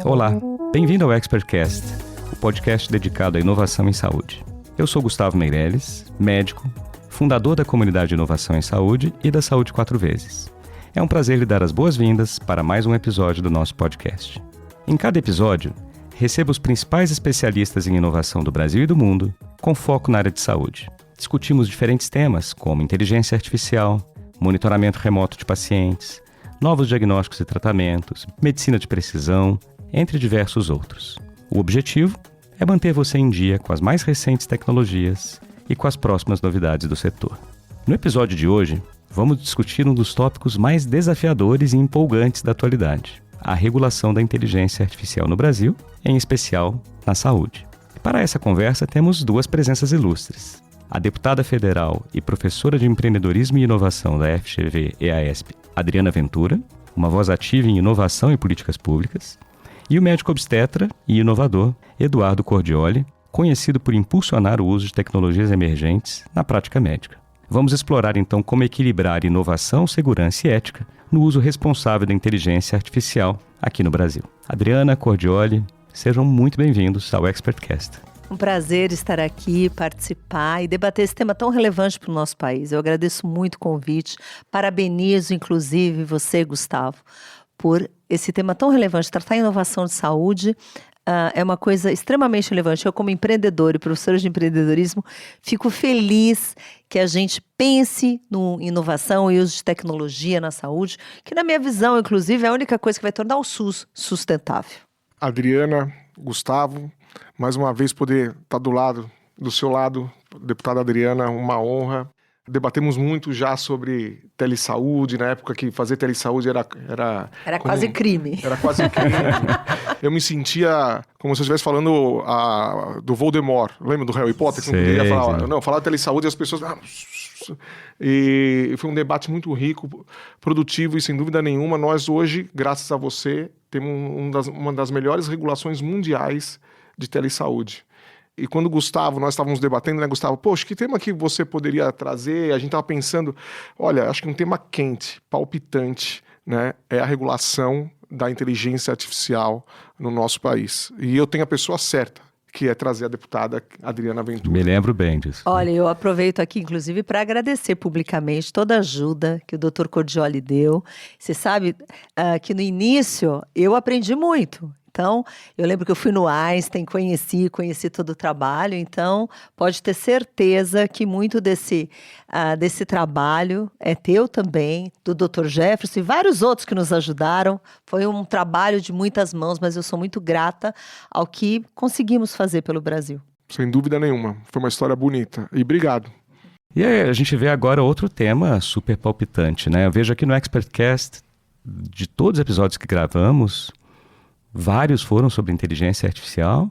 Olá, bem-vindo ao ExpertCast, o podcast dedicado à inovação em saúde. Eu sou Gustavo Meirelles, médico, fundador da comunidade de inovação em saúde e da Saúde 4 vezes. É um prazer lhe dar as boas-vindas para mais um episódio do nosso podcast. Em cada episódio, recebo os principais especialistas em inovação do Brasil e do mundo, com foco na área de saúde. Discutimos diferentes temas como inteligência artificial, monitoramento remoto de pacientes, novos diagnósticos e tratamentos, medicina de precisão, entre diversos outros. O objetivo é manter você em dia com as mais recentes tecnologias e com as próximas novidades do setor. No episódio de hoje, vamos discutir um dos tópicos mais desafiadores e empolgantes da atualidade: a regulação da inteligência artificial no Brasil, em especial na saúde. Para essa conversa, temos duas presenças ilustres: a deputada federal e professora de empreendedorismo e inovação da FGV-EASP, Adriana Ventura, uma voz ativa em inovação e políticas públicas, e o médico obstetra e inovador Eduardo Cordioli, conhecido por impulsionar o uso de tecnologias emergentes na prática médica. Vamos explorar então como equilibrar inovação, segurança e ética no uso responsável da inteligência artificial aqui no Brasil. Adriana, Cordioli, sejam muito bem-vindos ao ExpertCast. Um prazer estar aqui, participar e debater esse tema tão relevante para o nosso país. Eu agradeço muito o convite, parabenizo inclusive você, Gustavo, por esse tema tão relevante. Tratar a inovação de saúde é uma coisa extremamente relevante. Eu, como empreendedor e professora de empreendedorismo, fico feliz que a gente pense em inovação e uso de tecnologia na saúde, que na minha visão, inclusive, é a única coisa que vai tornar o SUS sustentável. Adriana, Gustavo, mais uma vez poder estar do seu lado, deputada Adriana, uma honra. Debatemos muito já sobre telesaúde, na época que fazer telesaúde era quase crime. Era quase crime. Eu me sentia como se eu estivesse falando do Voldemort. Lembra do Harry Potter? Que não poderia falar. Não, falar de telesaúde e as pessoas... E foi um debate muito rico, produtivo, e sem dúvida nenhuma, nós hoje, graças a você, temos uma das melhores regulações mundiais de telesaúde. E quando nós estávamos debatendo, né, Gustavo, poxa, que tema que você poderia trazer? A gente estava pensando, olha, acho que um tema quente, palpitante, né, é a regulação da inteligência artificial no nosso país. E eu tenho a pessoa certa, que é trazer a deputada Adriana Ventura. Me lembro bem disso. Olha, eu aproveito aqui, inclusive, para agradecer publicamente toda a ajuda que o Dr. Cordioli deu. Você sabe que no início eu aprendi muito. Então, eu lembro que eu fui no Einstein, conheci todo o trabalho. Então, pode ter certeza que muito desse trabalho é teu também, do Dr. Jefferson e vários outros que nos ajudaram. Foi um trabalho de muitas mãos, mas eu sou muito grata ao que conseguimos fazer pelo Brasil. Sem dúvida nenhuma. Foi uma história bonita. E obrigado. E aí, a gente vê agora outro tema super palpitante, né? Eu vejo aqui no ExpertCast, de todos os episódios que gravamos, vários foram sobre inteligência artificial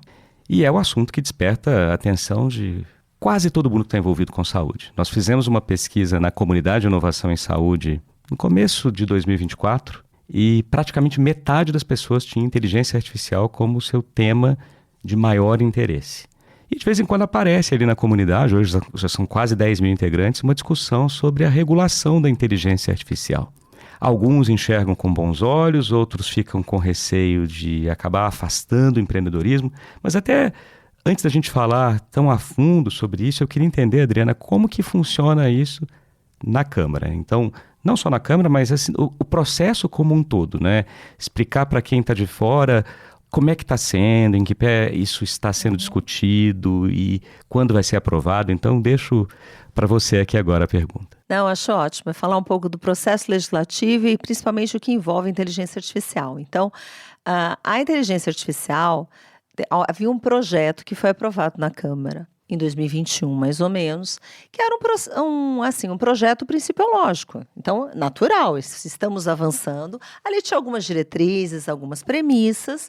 e é o assunto que desperta a atenção de quase todo mundo que está envolvido com saúde. Nós fizemos uma pesquisa na comunidade de inovação em saúde no começo de 2024 e praticamente metade das pessoas tinha inteligência artificial como seu tema de maior interesse. E de vez em quando aparece ali na comunidade, hoje já são quase 10 mil integrantes, uma discussão sobre a regulação da inteligência artificial. Alguns enxergam com bons olhos, outros ficam com receio de acabar afastando o empreendedorismo. Mas até antes da gente falar tão a fundo sobre isso, eu queria entender, Adriana, como que funciona isso na Câmara. Então, não só na Câmara, mas assim, o processo como um todo, né? Explicar para quem está de fora como é que está sendo, em que pé isso está sendo discutido e quando vai ser aprovado. Então, deixo para você aqui agora a pergunta. Não, acho ótimo. É falar um pouco do processo legislativo e principalmente o que envolve a inteligência artificial. Então, a inteligência artificial, havia um projeto que foi aprovado na Câmara em 2021, mais ou menos, que era um projeto principiológico. Então, natural, estamos avançando. Ali tinha algumas diretrizes, algumas premissas,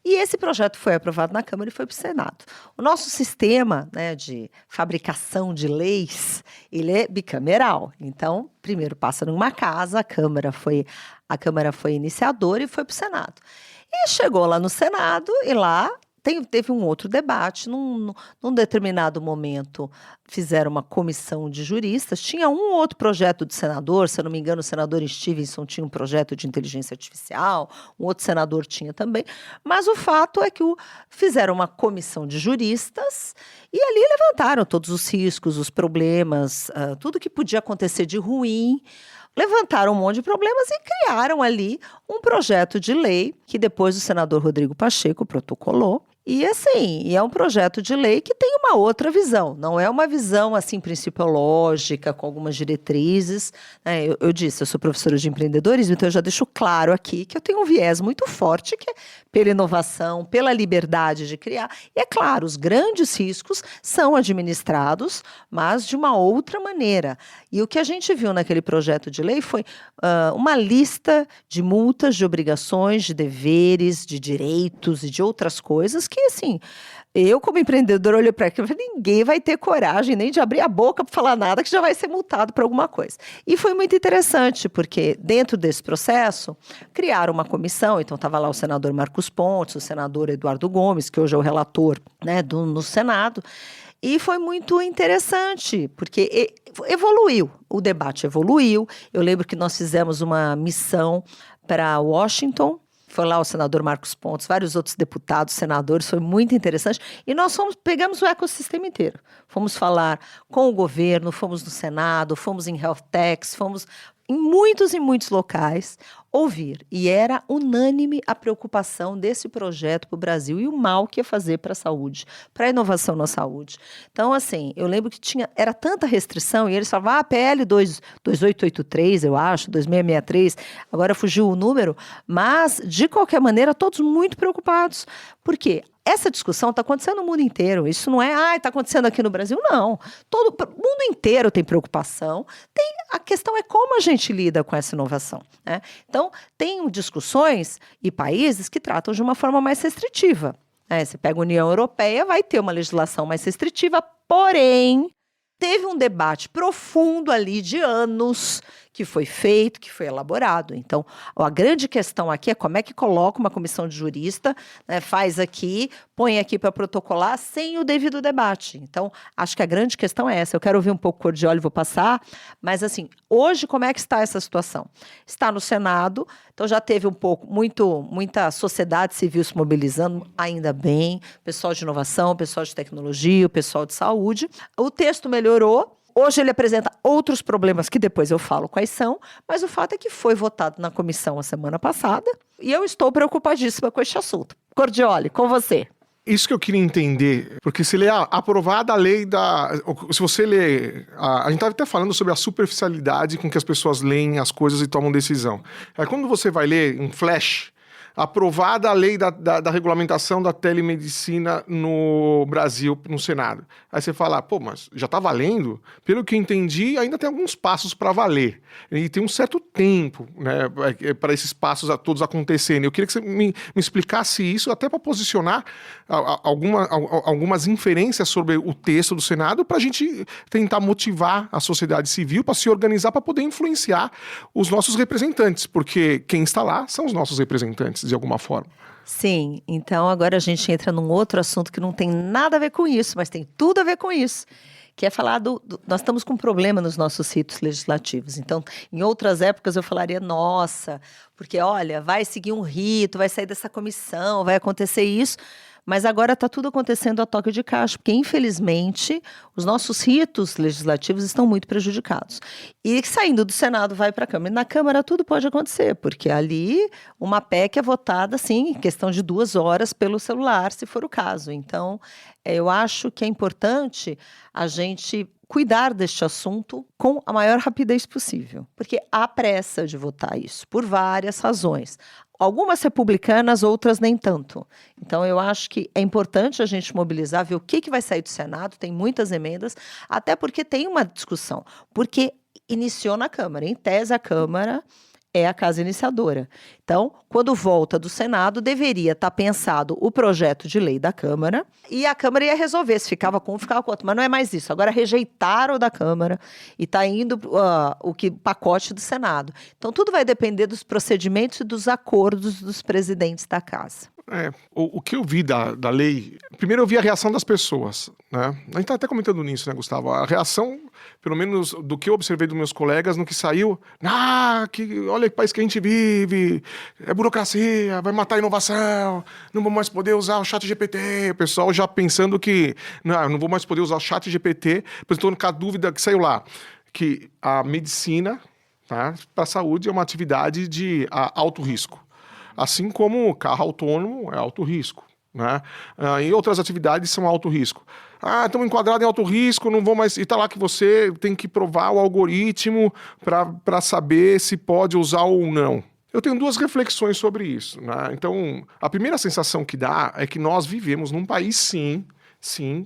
e esse projeto foi aprovado na Câmara e foi para o Senado. O nosso sistema, né, de fabricação de leis, ele é bicameral. Então, primeiro passa numa casa, a Câmara foi iniciadora e foi para o Senado. E chegou lá no Senado e lá teve um outro debate, num determinado momento fizeram uma comissão de juristas, tinha um outro projeto de senador, se eu não me engano o senador Stevenson tinha um projeto de inteligência artificial, um outro senador tinha também, mas o fato é que fizeram uma comissão de juristas e ali levantaram todos os riscos, os problemas, tudo que podia acontecer de ruim, levantaram um monte de problemas e criaram ali um projeto de lei que depois o senador Rodrigo Pacheco protocolou. E assim, é um projeto de lei que tem uma outra visão, não é uma visão assim principiológica, com algumas diretrizes, né? Eu disse, eu sou professora de empreendedorismo, então eu já deixo claro aqui que eu tenho um viés muito forte, que é pela inovação, pela liberdade de criar. E é claro, os grandes riscos são administrados, mas de uma outra maneira. E o que a gente viu naquele projeto de lei foi uma lista de multas, de obrigações, de deveres, de direitos e de outras coisas que, assim, eu como empreendedora olho para aquilo e falei, ninguém vai ter coragem nem de abrir a boca para falar nada que já vai ser multado por alguma coisa. E foi muito interessante, porque dentro desse processo, criaram uma comissão, então estava lá o senador Marcos Pontes, o senador Eduardo Gomes, que hoje é o relator, né, no Senado, e foi muito interessante, porque evoluiu, o debate evoluiu. Eu lembro que nós fizemos uma missão para Washington, foi lá o senador Marcos Pontes, vários outros deputados, senadores, foi muito interessante. E nós pegamos o ecossistema inteiro. Fomos falar com o governo, fomos no Senado, fomos em Health Techs, fomos em muitos e muitos locais ouvir. E era unânime a preocupação desse projeto para o Brasil e o mal que ia fazer para a saúde, para a inovação na saúde. Então, assim, eu lembro que era tanta restrição e eles falavam, PL 2883, eu acho, 2663, agora fugiu o número, mas, de qualquer maneira, todos muito preocupados. Por quê? Essa discussão está acontecendo no mundo inteiro. Isso não é, está acontecendo aqui no Brasil, não. O mundo inteiro tem preocupação. A questão é como a gente lida com essa inovação, né? Então, tem discussões e países que tratam de uma forma mais restritiva, né? Você pega a União Europeia, vai ter uma legislação mais restritiva, porém, teve um debate profundo ali de anos que foi feito, que foi elaborado. Então, a grande questão aqui é como é que coloca uma comissão de jurista, né, faz aqui, põe aqui para protocolar sem o devido debate. Então, acho que a grande questão é essa. Eu quero ouvir um pouco o Cordioli, vou passar, mas assim, hoje como é que está essa situação? Está no Senado, então já teve muita sociedade civil se mobilizando, ainda bem, pessoal de inovação, pessoal de tecnologia, o pessoal de saúde. O texto melhorou. Hoje ele apresenta outros problemas que depois eu falo quais são, mas o fato é que foi votado na comissão a semana passada e eu estou preocupadíssima com este assunto. Cordioli, com você. Isso que eu queria entender, porque se lê aprovada a lei se você lê... A gente estava até falando sobre a superficialidade com que as pessoas leem as coisas e tomam decisão. Aí quando você vai ler um flash... aprovada a lei da regulamentação da telemedicina no Brasil, no Senado. Aí você fala, mas já está valendo? Pelo que eu entendi, ainda tem alguns passos para valer. E tem um certo tempo, né, para esses passos todos acontecerem. Eu queria que você me explicasse isso, até para posicionar algumas inferências sobre o texto do Senado, para a gente tentar motivar a sociedade civil para se organizar, para poder influenciar os nossos representantes, porque quem está lá são os nossos representantes, de alguma forma. Sim, então agora a gente entra num outro assunto que não tem nada a ver com isso, mas tem tudo a ver com isso, que é falar nós estamos com um problema nos nossos ritos legislativos. Então, em outras épocas eu falaria, nossa, porque olha, vai seguir um rito, vai sair dessa comissão, vai acontecer isso, mas agora está tudo acontecendo a toque de caixa, porque infelizmente os nossos ritos legislativos estão muito prejudicados. E saindo do Senado vai para a Câmara. E na Câmara tudo pode acontecer, porque ali uma PEC é votada assim, em questão de 2 horas pelo celular, se for o caso. Então, eu acho que é importante a gente cuidar deste assunto com a maior rapidez possível, porque há pressa de votar isso, por várias razões. Algumas republicanas, outras nem tanto. Então, eu acho que é importante a gente mobilizar, ver o que vai sair do Senado, tem muitas emendas, até porque tem uma discussão, porque iniciou na Câmara. Em tese, a Câmara é a casa iniciadora. Então, quando volta do Senado, deveria estar pensado o projeto de lei da Câmara e a Câmara ia resolver se ficava com um, ficava com outro. Mas não é mais isso. Agora rejeitaram o da Câmara e está indo o pacote do Senado. Então, tudo vai depender dos procedimentos e dos acordos dos presidentes da casa. O que eu vi da lei... Primeiro eu vi a reação das pessoas, né? A gente tá até comentando nisso, né, Gustavo? A reação, pelo menos do que eu observei dos meus colegas, no que saiu... olha que país que a gente vive, é burocracia, vai matar a inovação, não vou mais poder usar o ChatGPT. O pessoal já pensando que... Não vou mais poder usar o ChatGPT. Estou com a dúvida que saiu lá, que a medicina, tá, para a saúde é uma atividade de alto risco. Assim como carro autônomo é alto risco, né? E outras atividades são alto risco. Estamos enquadrados em alto risco, não vou mais... E está lá que você tem que provar o algoritmo para saber se pode usar ou não. Eu tenho 2 reflexões sobre isso, né? Então, a primeira sensação que dá é que nós vivemos num país, sim,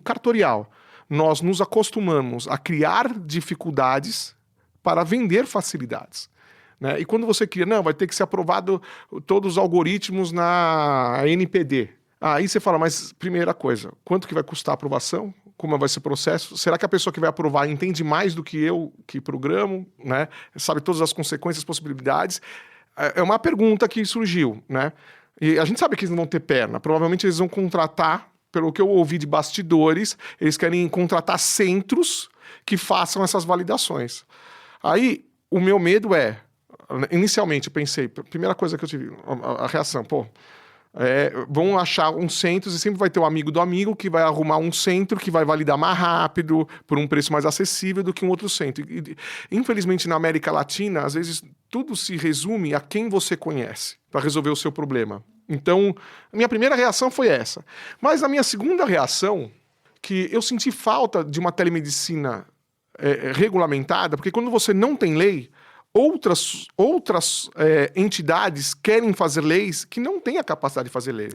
cartorial. Nós nos acostumamos a criar dificuldades para vender facilidades. Né? E quando você cria, vai ter que ser aprovado todos os algoritmos na NPD. Aí você fala, mas primeira coisa, quanto que vai custar a aprovação? Como vai ser o processo? Será que a pessoa que vai aprovar entende mais do que eu que programo? Né? Sabe todas as consequências, possibilidades? É uma pergunta que surgiu. Né? E a gente sabe que eles não vão ter perna. Provavelmente eles vão contratar, pelo que eu ouvi de bastidores, eles querem contratar centros que façam essas validações. Aí, o meu medo inicialmente eu pensei, primeira coisa que eu tive, a reação, vão achar uns centros e sempre vai ter um amigo do amigo que vai arrumar um centro que vai validar mais rápido, por um preço mais acessível do que um outro centro. E, infelizmente, na América Latina, às vezes, tudo se resume a quem você conhece para resolver o seu problema. Então, a minha primeira reação foi essa. Mas a minha segunda reação, que eu senti falta de uma telemedicina regulamentada, porque quando você não tem lei, outras entidades querem fazer leis que não têm a capacidade de fazer lei.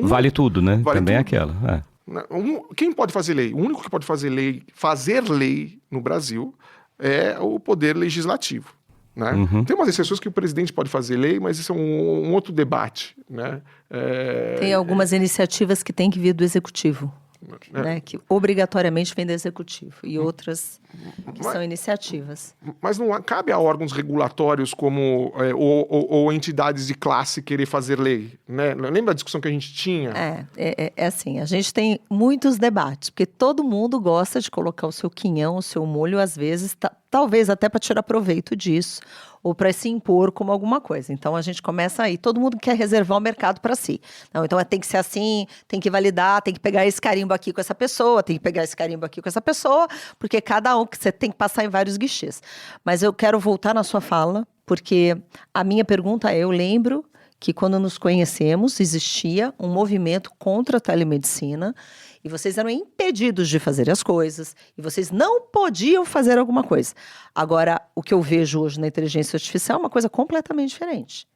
Vale tudo, né? Vale Também tudo. é aquela. Quem pode fazer lei? O único que pode fazer lei no Brasil é o poder legislativo. Né? Uhum. Tem umas exceções que o presidente pode fazer lei, mas isso é um outro debate. Né? Tem algumas iniciativas que têm que vir do executivo. Né, que obrigatoriamente vem do executivo, e outras que são iniciativas. Mas não cabe a órgãos regulatórios como ou entidades de classe querer fazer lei, né? Lembra a discussão que a gente tinha? É assim, a gente tem muitos debates, porque todo mundo gosta de colocar o seu quinhão, o seu molho, às vezes, talvez até para tirar proveito disso, ou para se impor como alguma coisa. Então, a gente começa aí, todo mundo quer reservar o mercado para si. Não, então, tem que ser assim, tem que validar, tem que pegar esse carimbo aqui com essa pessoa, tem que pegar esse carimbo aqui com essa pessoa, porque cada um que você tem que passar em vários guichês. Mas eu quero voltar na sua fala, porque a minha pergunta eu lembro que quando nos conhecemos, existia um movimento contra a telemedicina, e vocês eram impedidos de fazer as coisas, e vocês não podiam fazer alguma coisa. Agora, o que eu vejo hoje na inteligência artificial é uma coisa completamente diferente.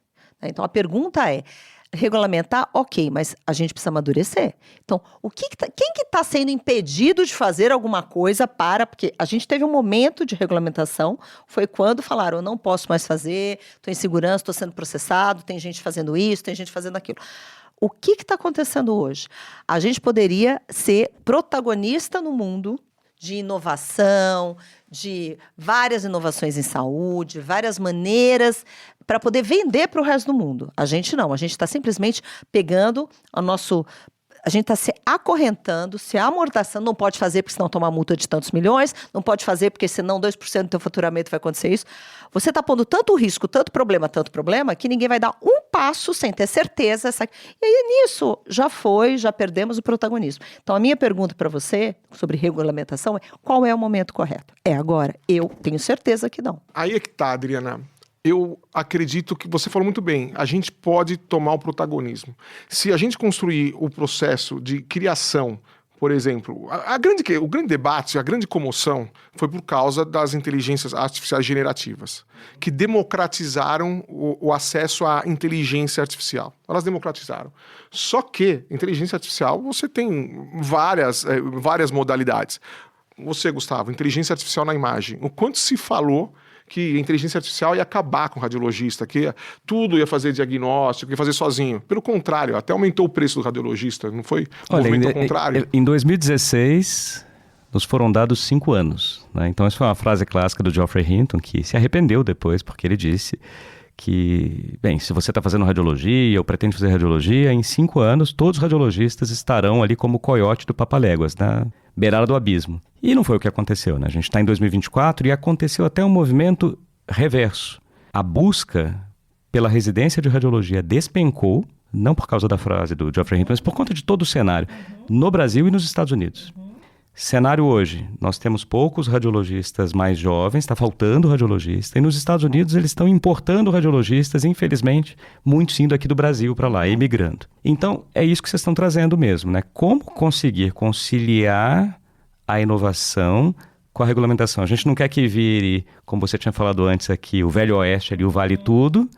Então, a pergunta é, regulamentar, ok, mas a gente precisa amadurecer. Então, quem que está sendo impedido de fazer alguma coisa porque a gente teve um momento de regulamentação, foi quando falaram, eu não posso mais fazer, estou em segurança, estou sendo processado, tem gente fazendo isso, tem gente fazendo aquilo. O que está acontecendo hoje? A gente poderia ser protagonista no mundo de inovação, de várias inovações em saúde, várias maneiras para poder vender para o resto do mundo. A gente não, a gente está simplesmente pegando a gente está se acorrentando, se amordaçando, não pode fazer porque senão toma multa de tantos milhões, não pode fazer porque senão 2% do teu faturamento vai acontecer isso. Você está pondo tanto risco, tanto problema, que ninguém vai dar um passo sem ter certeza. E aí nisso já perdemos o protagonismo. Então a minha pergunta para você sobre regulamentação é, qual é o momento correto? É agora? Eu tenho certeza que não. Aí é que tá, Adriana. Eu acredito que você falou muito bem, a gente pode tomar o protagonismo. Se a gente construir o processo de criação, por exemplo, o grande debate, a grande comoção foi por causa das inteligências artificiais generativas, que democratizaram o acesso à inteligência artificial. Elas democratizaram. Só que, inteligência artificial, você tem várias modalidades. Você, Gustavo, inteligência artificial na imagem. O quanto se falou que a inteligência artificial ia acabar com o radiologista, que tudo ia fazer diagnóstico, ia fazer sozinho. Pelo contrário, até aumentou o preço do radiologista, não foi o movimento ao contrário? Em 2016, nos foram dados 5 anos. Né? Então, essa foi uma frase clássica do Geoffrey Hinton, que se arrependeu depois, porque ele disse que, bem, se você está fazendo radiologia ou pretende fazer radiologia, em 5 anos todos os radiologistas estarão ali como o coiote do Papaléguas, na beirada do abismo. E não foi o que aconteceu, né? A gente está em 2024 e aconteceu até um movimento reverso. A busca pela residência de radiologia despencou, não por causa da frase do Geoffrey Hinton, mas por conta de todo o cenário, no Brasil e nos Estados Unidos. Cenário hoje, nós temos poucos radiologistas mais jovens, está faltando radiologista, e nos Estados Unidos eles estão importando radiologistas, infelizmente, muitos indo aqui do Brasil para lá, imigrando. Então, é isso que vocês estão trazendo mesmo, né? Como conseguir conciliar a inovação com a regulamentação? A gente não quer que vire, como você tinha falado antes aqui, o Velho Oeste ali, o Vale Tudo,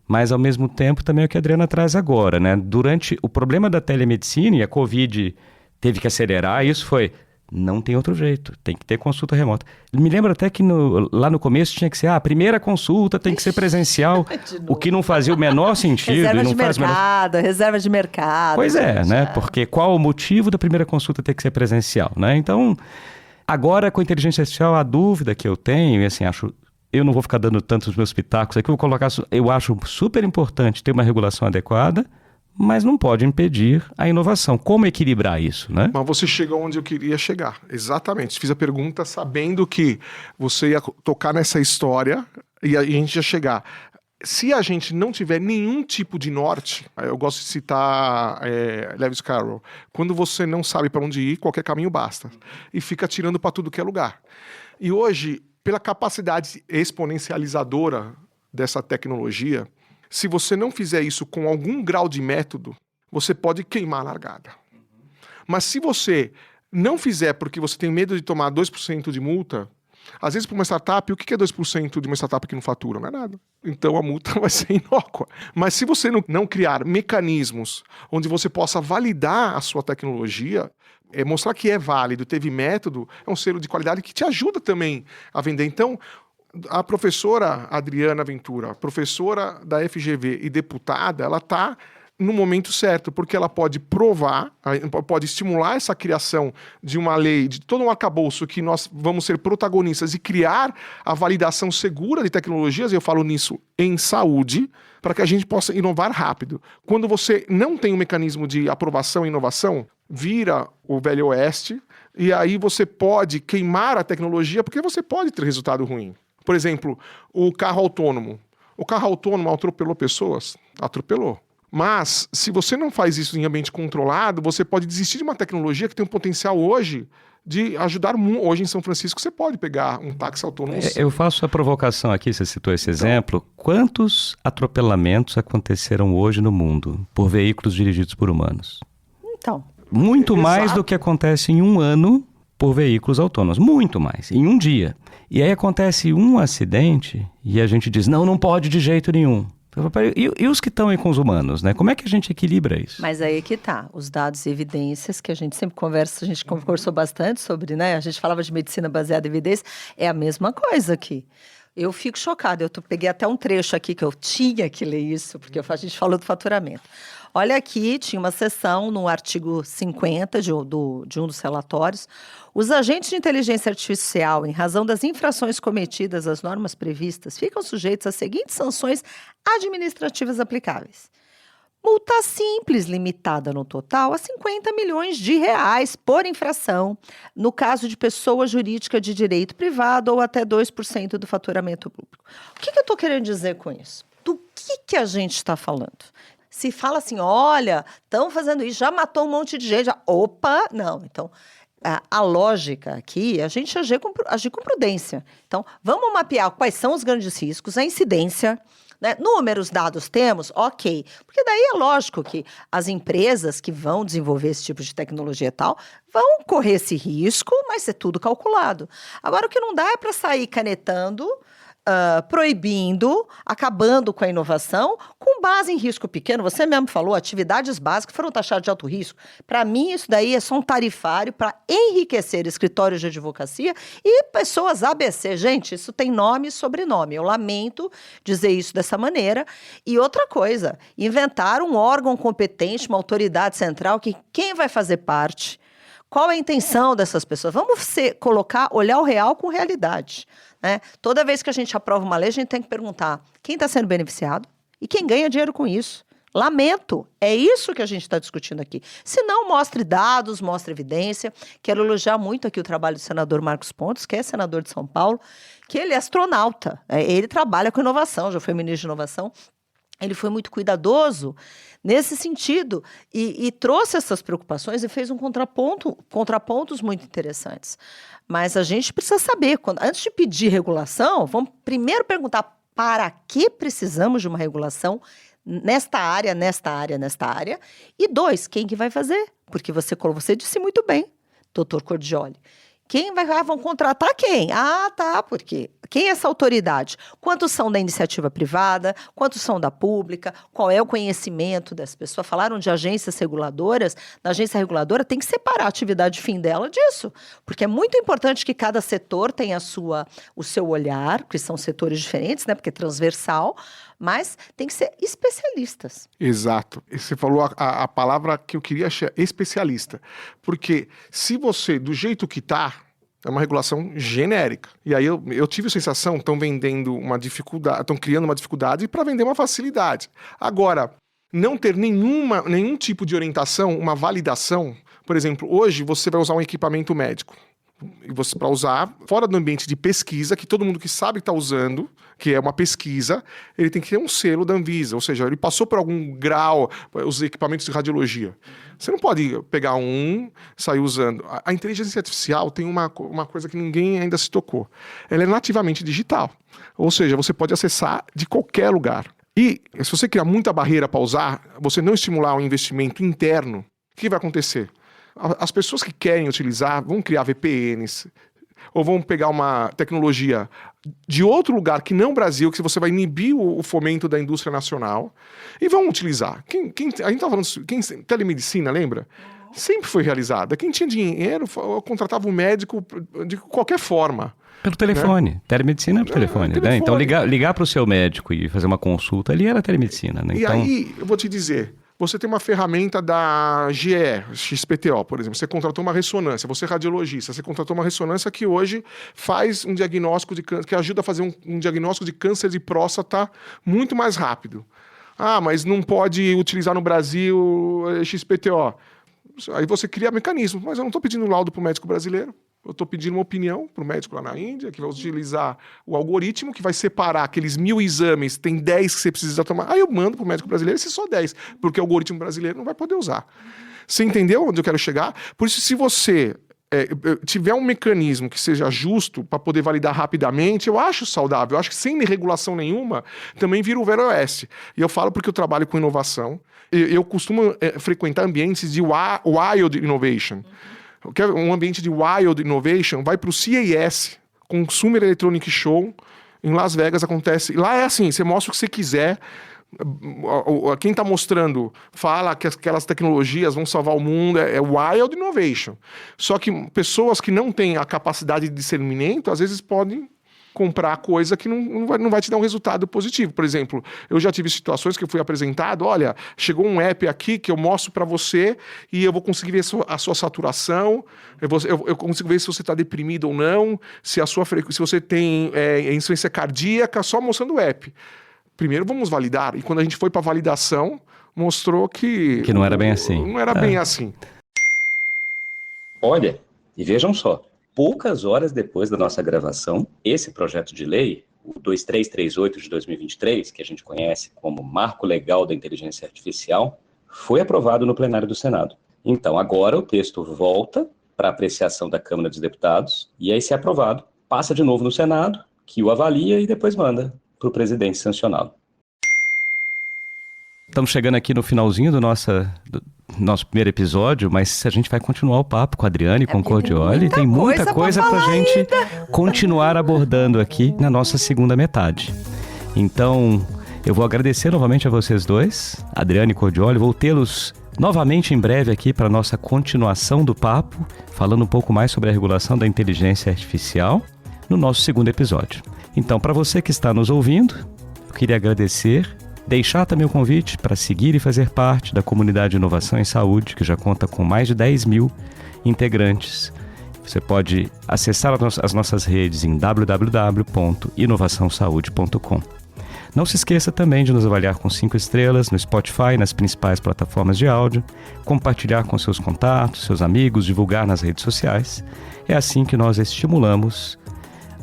mas ao mesmo tempo também é o que a Adriana traz agora, né? Durante o problema da telemedicina, e a Covid teve que acelerar, isso foi... Não tem outro jeito, tem que ter consulta remota. Me lembro até que lá no começo tinha que ser, a primeira consulta tem que ser presencial, o que não fazia o menor sentido. Reserva de mercado. Pois é, né? Porque qual o motivo da primeira consulta ter que ser presencial, né? Então, agora com a inteligência artificial, a dúvida que eu tenho, e assim, eu não vou ficar dando tantos meus pitacos aqui, eu acho super importante ter uma regulação adequada, mas não pode impedir a inovação. Como equilibrar isso, né? Mas você chegou onde eu queria chegar. Exatamente. Fiz a pergunta sabendo que você ia tocar nessa história e a gente ia chegar. Se a gente não tiver nenhum tipo de norte, eu gosto de citar Lewis Carroll, quando você não sabe para onde ir, qualquer caminho basta. E fica tirando para tudo que é lugar. E hoje, pela capacidade exponencializadora dessa tecnologia, se você não fizer isso com algum grau de método, você pode queimar a largada. Mas se você não fizer porque você tem medo de tomar 2% de multa, às vezes para uma startup, o que é 2% de uma startup que não fatura? Não é nada. Então a multa vai ser inócua. Mas se você não criar mecanismos onde você possa validar a sua tecnologia, mostrar que é válido, teve método, é um selo de qualidade que te ajuda também a vender. Então, a professora Adriana Ventura, professora da FGV e deputada, ela está no momento certo, porque ela pode provar, pode estimular essa criação de uma lei, de todo um arcabouço que nós vamos ser protagonistas e criar a validação segura de tecnologias, eu falo nisso em saúde, para que a gente possa inovar rápido. Quando você não tem um mecanismo de aprovação e inovação, vira o Velho Oeste, e aí você pode queimar a tecnologia, porque você pode ter resultado ruim. Por exemplo, o carro autônomo. O carro autônomo atropelou pessoas? Atropelou. Mas, se você não faz isso em ambiente controlado, você pode desistir de uma tecnologia que tem um potencial hoje de ajudar muito. Hoje em São Francisco você pode pegar um táxi autônomo. Eu faço a provocação aqui, você citou esse exemplo. Quantos atropelamentos aconteceram hoje no mundo por veículos dirigidos por humanos? Então. Muito mais do que acontece em um ano por veículos autônomos. Muito mais, em um dia. E aí acontece um acidente e a gente diz, não pode de jeito nenhum. E os que estão aí com os humanos, né? Como é que a gente equilibra isso? Mas aí que tá, os dados e evidências que a gente sempre conversa, a gente conversou bastante sobre, né? A gente falava de medicina baseada em evidência, é a mesma coisa aqui. Eu fico chocada, peguei até um trecho aqui que eu tinha que ler isso, porque a gente falou do faturamento. Olha aqui, tinha uma seção no artigo 50 de um dos relatórios. Os agentes de inteligência artificial, em razão das infrações cometidas às normas previstas, ficam sujeitos às seguintes sanções administrativas aplicáveis. Multa simples, limitada no total a R$50 milhões por infração, no caso de pessoa jurídica de direito privado ou até 2% do faturamento público. O que eu estou querendo dizer com isso? Do que a gente está falando? Se fala assim, olha, estão fazendo isso, já matou um monte de gente, opa, não. Então, a lógica aqui é a gente agir com prudência. Então, vamos mapear quais são os grandes riscos, a incidência, né? Números, dados temos, ok. Porque daí é lógico que as empresas que vão desenvolver esse tipo de tecnologia e tal, vão correr esse risco, mas é tudo calculado. Agora, o que não dá é para sair canetando, proibindo, acabando com a inovação, com base em risco pequeno. Você mesmo falou, atividades básicas foram taxadas de alto risco. Para mim, isso daí é só um tarifário para enriquecer escritórios de advocacia e pessoas ABC. Gente, isso tem nome e sobrenome. Eu lamento dizer isso dessa maneira. E outra coisa, inventar um órgão competente, uma autoridade central, que quem vai fazer parte? Qual é a intenção dessas pessoas? Vamos olhar o real com realidade. né? Toda vez que a gente aprova uma lei, a gente tem que perguntar quem está sendo beneficiado e quem ganha dinheiro com isso. Lamento, é isso que a gente está discutindo aqui. Se não, mostre dados, mostre evidência. Quero elogiar muito aqui o trabalho do senador Marcos Pontes, que é senador de São Paulo, que ele é astronauta, ele trabalha com inovação, já foi ministro de inovação. Ele foi muito cuidadoso nesse sentido e trouxe essas preocupações e fez contrapontos muito interessantes. Mas a gente precisa saber, antes de pedir regulação, vamos primeiro perguntar para que precisamos de uma regulação nesta área, e 2, quem que vai fazer? Porque você disse muito bem, doutor Cordioli. Vão contratar quem? Ah, tá, porque quem é essa autoridade? Quantos são da iniciativa privada? Quantos são da pública? Qual é o conhecimento das pessoas? Falaram de agências reguladoras. Na agência reguladora tem que separar a atividade fim dela disso, porque é muito importante que cada setor tenha o seu olhar, porque são setores diferentes, né? Porque é transversal, mas tem que ser especialistas. Exato. Você falou a palavra que eu queria achar, especialista. Porque se você, do jeito que está, é uma regulação genérica. E aí eu tive a sensação, estão vendendo uma dificuldade, estão criando uma dificuldade para vender uma facilidade. Agora, não ter nenhum tipo de orientação, uma validação. Por exemplo, hoje você vai usar um equipamento médico. E você, para usar, fora do ambiente de pesquisa, que todo mundo que sabe está usando, que é uma pesquisa, ele tem que ter um selo da Anvisa, ou seja, ele passou por algum grau, os equipamentos de radiologia. Você não pode pegar e sair usando. A inteligência artificial tem uma coisa que ninguém ainda se tocou. Ela é nativamente digital, ou seja, você pode acessar de qualquer lugar. E se você criar muita barreira para usar, você não estimular um investimento interno, o que vai acontecer? As pessoas que querem utilizar vão criar VPNs ou vão pegar uma tecnologia de outro lugar que não Brasil, que você vai inibir o fomento da indústria nacional e vão utilizar. A gente estava falando, telemedicina, lembra? Sempre foi realizada. Quem tinha dinheiro contratava um médico de qualquer forma. Pelo telefone. Né? Telemedicina é por telefone. Né? Então ligar para o seu médico e fazer uma consulta ali era telemedicina. Né? E aí, eu vou te dizer... Você tem uma ferramenta da GE, XPTO, por exemplo. Você contratou uma ressonância, você é radiologista, você contratou uma ressonância que hoje faz um diagnóstico de câncer, que ajuda a fazer um diagnóstico de câncer de próstata muito mais rápido. Ah, mas não pode utilizar no Brasil XPTO. Aí você cria mecanismo, mas eu não estou pedindo laudo para o médico brasileiro. Eu estou pedindo uma opinião para o médico lá na Índia, que vai utilizar o algoritmo, que vai separar aqueles 1000 exames, tem 10 que você precisa tomar. Aí eu mando para o médico brasileiro esses só 10, porque o algoritmo brasileiro não vai poder usar. Você entendeu onde eu quero chegar? Por isso, se você tiver um mecanismo que seja justo para poder validar rapidamente, eu acho saudável. Eu acho que sem regulação nenhuma, também vira o Velho Oeste. E eu falo porque eu trabalho com inovação. Eu costumo frequentar ambientes de wild innovation. Um ambiente de wild innovation vai para o CES, Consumer Electronic Show, em Las Vegas acontece. Lá é assim, você mostra o que você quiser. Quem está mostrando fala que aquelas tecnologias vão salvar o mundo, é wild innovation. Só que pessoas que não têm a capacidade de discernimento, às vezes podem comprar coisa que não vai te dar um resultado positivo. Por exemplo, eu já tive situações que eu fui apresentado, olha, chegou um app aqui que eu mostro para você e eu vou conseguir ver a sua saturação, eu consigo ver se você está deprimido ou não, se você tem insuficiência cardíaca, só mostrando o app. Primeiro vamos validar, e quando a gente foi para validação, mostrou que não era bem assim. Não era bem assim. Olha, e vejam só, poucas horas depois da nossa gravação, esse projeto de lei, o 2338 de 2023, que a gente conhece como Marco Legal da Inteligência Artificial, foi aprovado no plenário do Senado. Então, agora o texto volta para apreciação da Câmara dos Deputados, e aí, se aprovado, passa de novo no Senado, que o avalia e depois manda para o presidente sancioná-lo. Estamos chegando aqui no finalzinho do nosso primeiro episódio, mas a gente vai continuar o papo com a Adriane, com o Cordioli. Tem muita coisa para a gente continuar abordando aqui na nossa segunda metade. Então, eu vou agradecer novamente a vocês dois, Adriane e Cordioli. Vou tê-los novamente em breve aqui para a nossa continuação do papo, falando um pouco mais sobre a regulação da inteligência artificial no nosso segundo episódio. Então, para você que está nos ouvindo, eu queria agradecer, deixar também o convite para seguir e fazer parte da comunidade de inovação em saúde, que já conta com mais de 10 mil integrantes. Você pode acessar as nossas redes em www.inovaçãosaude.com. Não se esqueça também de nos avaliar com 5 estrelas no Spotify, nas principais plataformas de áudio, compartilhar com seus contatos, seus amigos, divulgar nas redes sociais. É assim que nós estimulamos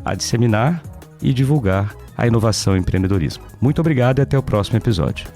a disseminar e divulgar a inovação e empreendedorismo. Muito obrigado e até o próximo episódio.